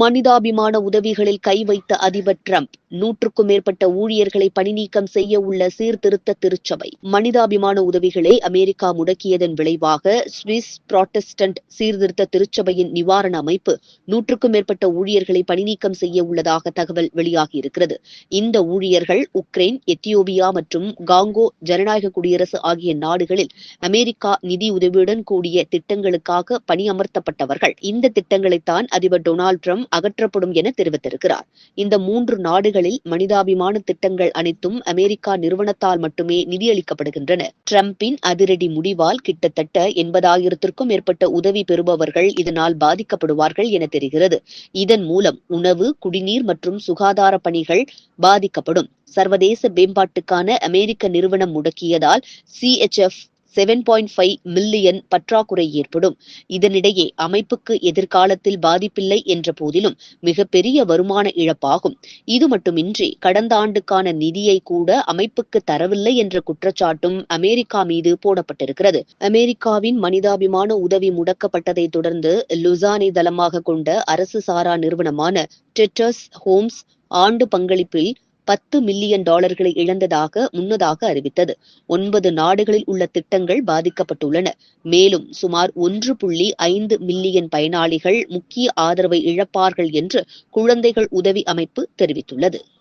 மனிதாபிமான உதவிகளில் கை வைத்த அதிபர் டிரம்ப் 100க்கும் மேற்பட்ட ஊழியர்களை பணிநீக்கம் செய்ய உள்ள சீர்திருத்த திருச்சபை. மனிதாபிமான உதவிகளை அமெரிக்கா முடக்கியதன் விளைவாக சுவிஸ் புராட்டஸ்டன்ட் சீர்திருத்த திருச்சபையின் நிவாரண அமைப்பு 100க்கும் மேற்பட்ட ஊழியர்களை பணிநீக்கம் செய்ய உள்ளதாக தகவல் வெளியாகியிருக்கிறது. இந்த ஊழியர்கள் உக்ரைன், எத்தியோப்பியா மற்றும் காங்கோ ஜனநாயக குடியரசு ஆகிய நாடுகளில் அமெரிக்கா நிதி உதவியுடன் கூடிய திட்டங்களுக்காக பணியமர்த்தப்பட்டவர்கள். இந்த திட்டங்களைத்தான் அதிபர் டொனால்ட் ட்ரம்ப் அகற்றப்படும் என தெரிவித்திருக்கிறார். இந்த 3 நாடுகளில் மனிதாபிமான திட்டங்கள் அனைத்தும் அமெரிக்கா நிறுவனத்தால் மட்டுமே நிதியளிக்கப்படுகின்றன. டிரம்பின் அதிரடி முடிவால் கிட்டத்தட்ட 80,000க்கும் மேற்பட்ட உதவி பெறுபவர்கள் இதனால் பாதிக்கப்படுவார்கள் என தெரிகிறது. இதன் மூலம் உணவு, குடிநீர் மற்றும் சுகாதார பணிகள் பாதிக்கப்படும். சர்வதேச மேம்பாட்டுக்கான அமெரிக்க நிறுவனம் முடக்கியதால் CHF 7.5 மில்லியன் பற்றாக்குறை ஏற்படும். இதனிடையே அமைப்புக்கு எதிர்காலத்தில் பாதிப்பில்லை என்ற போதிலும் மிகப்பெரிய வருமான இழப்பாகும். இது மட்டுமின்றி கடந்த ஆண்டுக்கான நிதியை கூட அமைப்புக்கு தரவில்லை என்ற குற்றச்சாட்டும் அமெரிக்கா மீது போடப்பட்டிருக்கிறது. அமெரிக்காவின் மனிதாபிமான உதவி முடக்கப்பட்டதை தொடர்ந்து லுசானை தளமாக கொண்ட அரசு சாரா நிறுவனமான டெட்டர்ஸ் ஹோம்ஸ் ஆண்டு பங்களிப்பில் $10 மில்லியன் இழந்ததாக முன்னதாக அறிவித்தது. 9 நாடுகளில் உள்ள திட்டங்கள் பாதிக்கப்பட்டுள்ளன. மேலும் சுமார் 1.5 மில்லியன் பயனாளிகள் முக்கிய ஆதரவை இழப்பார்கள் என்று குழந்தைகள் உதவி அமைப்பு தெரிவித்துள்ளது.